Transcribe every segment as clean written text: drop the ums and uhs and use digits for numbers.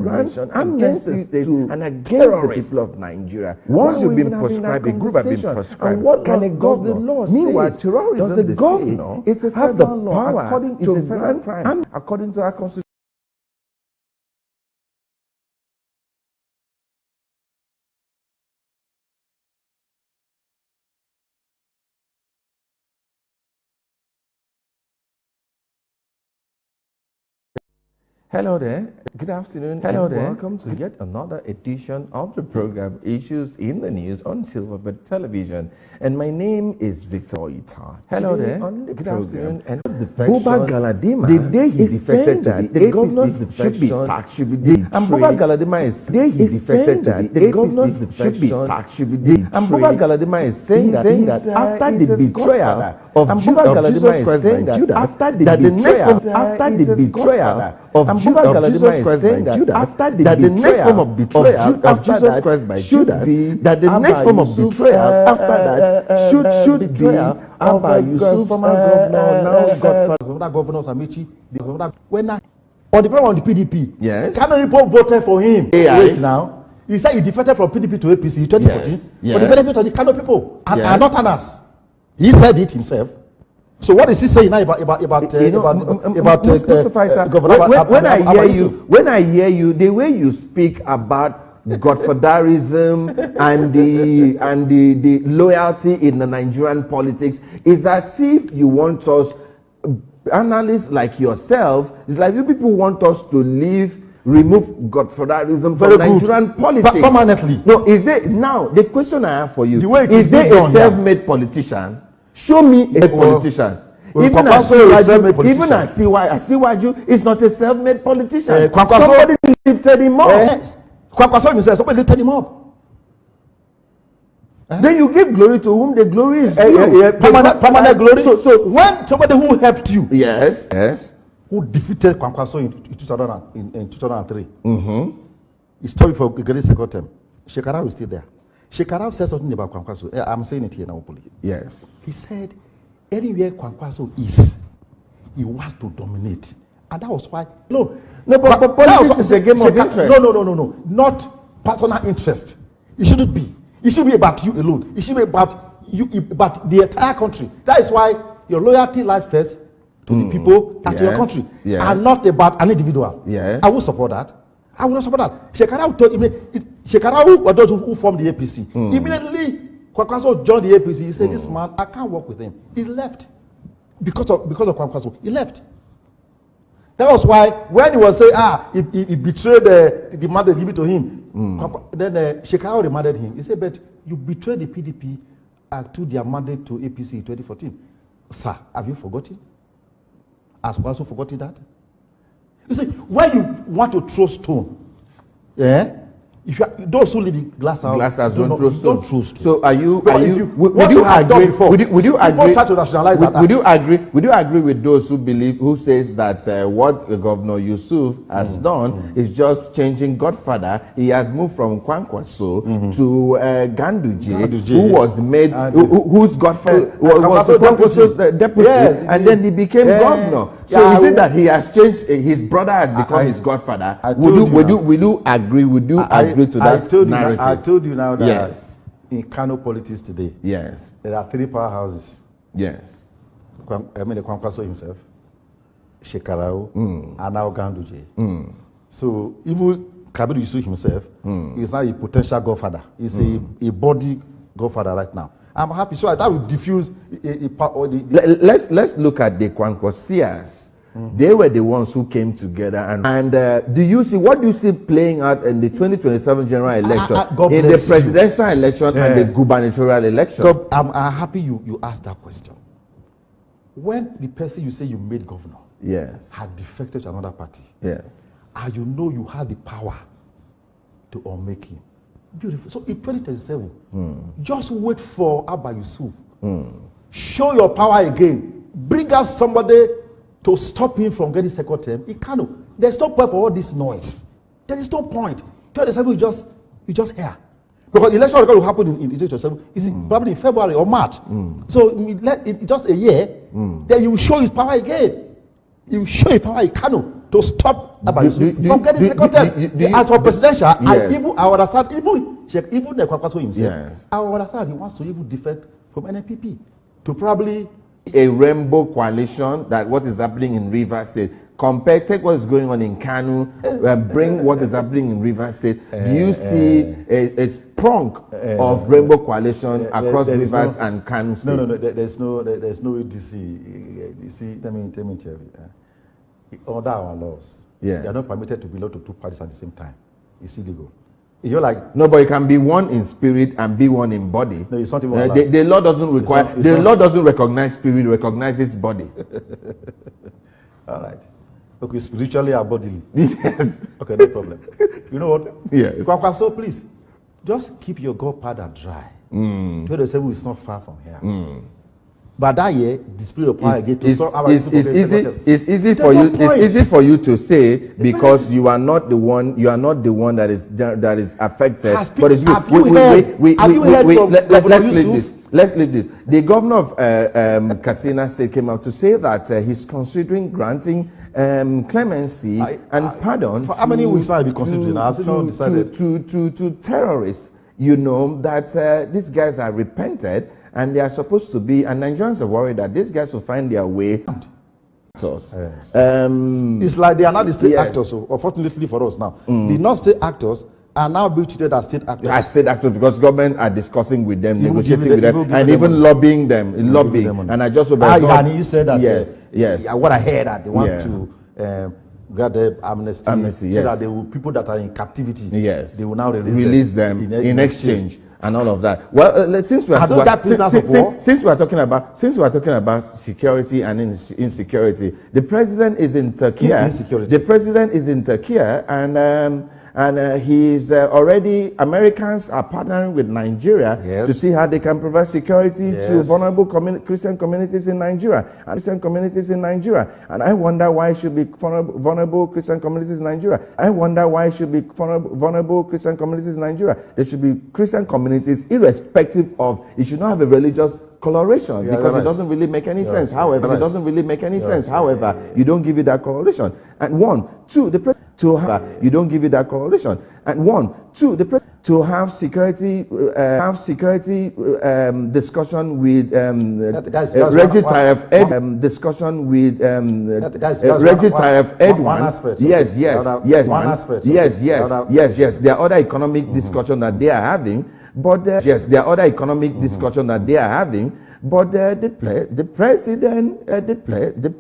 discrimination against the state and against the people of Nigeria. Once you've been proscribed, a group have been proscribed. And what can a governor? Meanwhile, terrorism, the governor have the power according to violent crime, according to our constitution. Hello there, good afternoon, hello there. Welcome to yet another edition of the program Issues in the News on Silverbird Television. And my name is Victor Ita. Hello there, good afternoon. And Buba Galadima, the day he defected that the governor's defection tax should be delayed. And Buba Galadima is saying he defected that the governor's defection tax should be delayed. And Buba Galadima is saying that after the betrayal of Jesus Christ by Judas, after the betrayal of Jesus Christ by Judas, that the next form of betrayal of Jesus Christ by Judas, that the next form of betrayal after that should be Abba Yusuf, former governor, now Godfather. Governor Samichi, when on the problem of the PDP, yes, Kano people voted for him. Wait now, he said he defected from PDP to APC in 2014 for the benefit of the Kano people and not others. He said it himself. So what is he saying now about when I hear you, the way you speak about Godfatherism and the loyalty in the Nigerian politics is as if you want us, analysts like yourself, it's like you people want us to remove Godfatherism from Nigerian politics permanently. No, is there now the question I have for you? Is there a self-made politician? Show me a politician. Even I see why you is not a self-made politician. Somebody lifted him up. Yes. Somebody lifted him up. Then you give glory to whom the glory is due. Permanent glory. So when somebody who helped you, yes, who defeated Kwankwaso in 2003, he stopped for a second term. Shekarau is still there. Shekarau said something about Kwankwaso. I'm saying it here now, please. Yes. He said, anywhere Kwankwaso is, he wants to dominate. And that was why. No, but politics is a game of interest. No. Not personal interest. It shouldn't be. It should be about you alone. It should be about you, about the entire country. That is why your loyalty lies first to the people and to your country, and not about an individual. Yes. I will support that. I will not support that. Shekarau were those who formed the APC. Immediately, Kwankwaso joined the APC. He said, "This man, I can't work with him." He left because of Kwankwaso. He left. That was why when he was saying, he betrayed the man they give it to him. Then Shekarau reminded him. He said, "But you betrayed the PDP to their mandate to APC in 2014, sir. Have you forgotten? Has Kwankwaso forgotten that?" You see, when you want to throw stone, if those who live in glass house don't throw stone. So would you agree with those who says that what the Governor Yusuf has done is just changing Godfather? He has moved from Kwankwaso to Ganduje, who was made whose Godfather was Kwankwaso's deputy, and then he became governor. So is it that he has changed? His brother has become his Godfather. Would you agree to that narrative? I told you now that in Kano politics today, there are 3 powerhouses. Yes. I mean, the Kwankwaso himself, Shekarau, and now Ganduje. So even Kabir Yusuf himself is now a potential godfather. He's a body godfather right now. I'm happy. So that will diffuse Let's look at the Kwankwasias. They were the ones who came together and what do you see playing out in the 2027 general election, in the presidential election and the gubernatorial election? So I'm happy you asked that question. When the person you say you made governor had defected to another party, and you know you had the power to unmake him. Beautiful. So in 2027, just wait for Abba Yusuf. Show your power again. Bring us somebody to stop him from getting second term. He can't. There's no point for all this noise. There is no point. 2027 you just hear. Because the election will happen in 2027. It's probably in February or March. So let it just a year. Then you will show his power again. You will show his power. He can't. to stop Abba Yusuf from getting second term. As for presidential, yes. I understand, even the Kwakwaso himself, yes. I understand he wants to even defect from NNPP to probably a rainbow coalition. That what is happening in Rivers State, take what is going on in Kanu, bring what is happening in Rivers State. Do you see a sprung of rainbow coalition across Rivers and Kanu State? No, there's no ADC. You see, let me tell you, under our laws, they are not permitted to belong to two parties at the same time. It's illegal. You're like, no, but it can be one in spirit and be one in body. No, it's not even like the law doesn't require. The law doesn't recognize spirit; recognizes body. All right. Okay, spiritually or bodily. Yes. Okay, no problem. You know what? Yes. So please, just keep your gunpowder dry. 27 is not far from here. But that year, display your power again to solve our it's easy for you. It's easy for you to say because you are not the one. You are not the one that is affected. But it's let's leave this. The governor of Katsina State came out to say that he's considering granting clemency and pardon. For how many weeks have you considering? To terrorists. You know that these guys are repented. And they are supposed to be, and Nigerians are worried that these guys will find their way. Yes. It's like they are not the state actors. So unfortunately for us now, the non-state actors are now being treated as state actors. As state actors, because government are discussing with them, negotiating with them, and even lobbying them, And I just hope and he said that. Yes. What I heard that they want to grant the amnesty, so that they will, people that are in captivity, they will now release them in exchange. And all of that. Well, since we are talking about security and insecurity, the president is in Turkey. The president is in Turkey, and he's already. Americans are partnering with Nigeria to see how they can provide security to vulnerable Christian communities in Nigeria. And I wonder why it should be vulnerable Christian communities in Nigeria. There should be Christian communities, irrespective of. It should not have a religious coloration because it doesn't really make any sense. However, you don't give it that coloration. And you don't give it that coloration. And to have security discussion with Reggie Tariff discussion with Reggie Tariff Edwan. Yes. There are other economic discussion that they are having. But the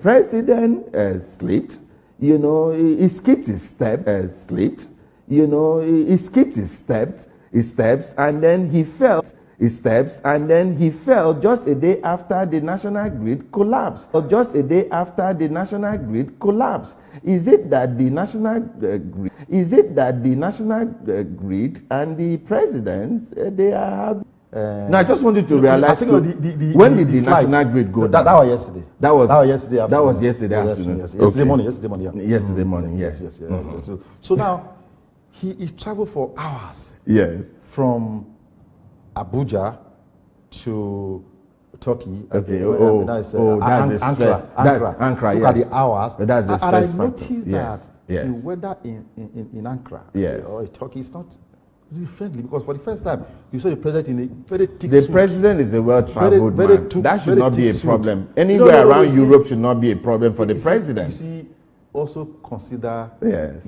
president slipped. You know, he skipped his step. He skipped his steps, and then he fell. Just a day after the national grid collapsed. Is it that the national grid and the presidents they are? No, I just wanted to realize. When did the national grid go down? That was yesterday. That was yesterday afternoon. That was yesterday afternoon. Yesterday morning. Yesterday morning. Yes. So now he traveled for hours. Yes. From Abuja to Turkey. Okay. That's Ankara. Look at the hours. That's the stress And I noticed that the weather in Ankara or Turkey is not really friendly, because for the first time you saw the president in a very thick suit. The president is a well-traveled man. That should not be a problem. Anywhere around Europe should not be a problem for the president. You see, also consider. Yes.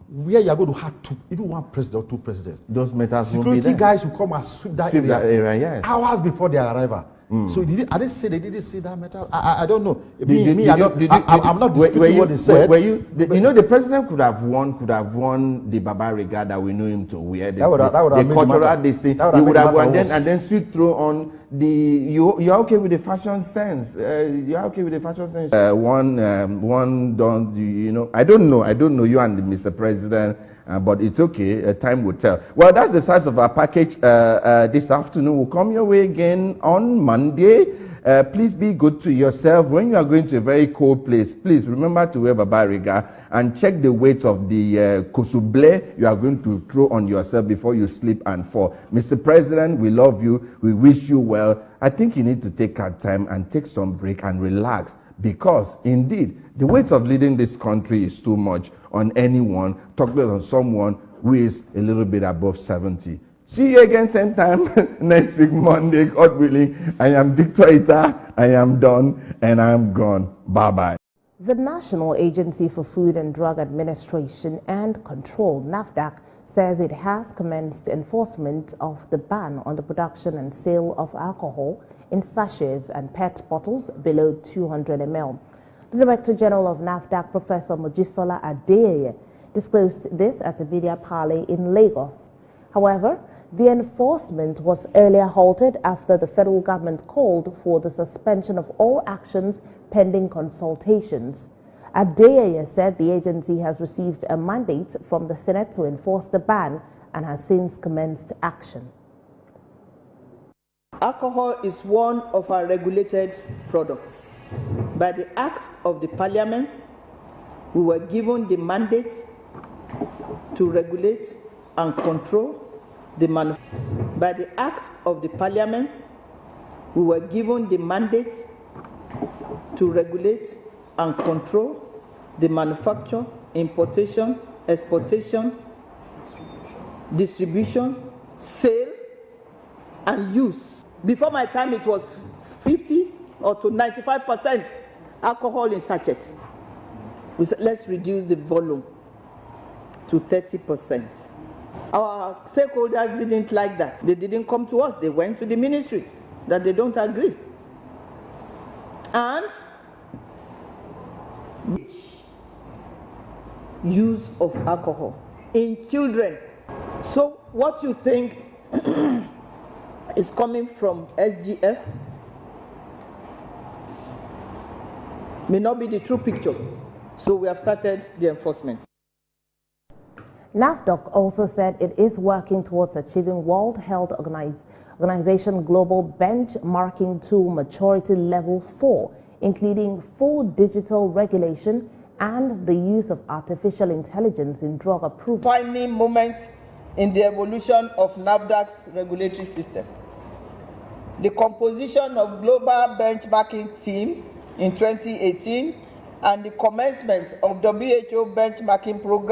Where you are going to have even one president or two presidents. Those matters security guys will come and sweep that area hours before their arrival. So I didn't say they didn't see that metal. I don't know. I'm not disputing what they said. The president could have won the Baba Riga that we know him to wear. The cultural this thing. He would have won and then still throw on the. You're okay with the fashion sense. One don't. I don't know. You and Mr. President but it's okay. Time will tell. Well, that's the size of our package this afternoon. We'll come your way again on Monday. Please be good to yourself. When you are going to a very cold place, please remember to wear babariga and check the weight of the kosuble you are going to throw on yourself before you sleep and fall. Mr. President, we love you. We wish you well. I think you need to take our time and take some break and relax, because indeed the weight of leading this country is too much on anyone, talking on someone who is a little bit above 70. See you again same time next week, Monday, God willing. I am Victor Ita. I am done and I am gone. Bye-bye. The National Agency for Food and Drug Administration and Control, NAFDAC, says it has commenced enforcement of the ban on the production and sale of alcohol in sachets and PET bottles below 200 ml. The Director General of NAFDAC, Professor Mojisola Adeyeye, disclosed this at a media parley in Lagos. However, the enforcement was earlier halted after the federal government called for the suspension of all actions pending consultations. Adeyeye said the agency has received a mandate from the Senate to enforce the ban and has since commenced action. Alcohol is one of our regulated products. By the act of the Parliament, we were given the mandate to regulate and control the manufacture. By the act of the Parliament, we were given the mandate to regulate and control the manufacture, importation, exportation, distribution, sale, and use. Before my time, it was 50 or to 95% alcohol in sachet. We said, let's reduce the volume to 30%. Our stakeholders didn't like that. They didn't come to us. They went to the ministry that they don't agree. And use of alcohol in children. So what you think is coming from SGF may not be the true picture. So we have started the enforcement. NAFDAC also said it is working towards achieving World Health Organization Global Benchmarking Tool Maturity Level 4, including full digital regulation and the use of artificial intelligence in drug approval. Defining moment in the evolution of NAFDAC's regulatory system. The composition of global benchmarking team in 2018 and the commencement of WHO benchmarking program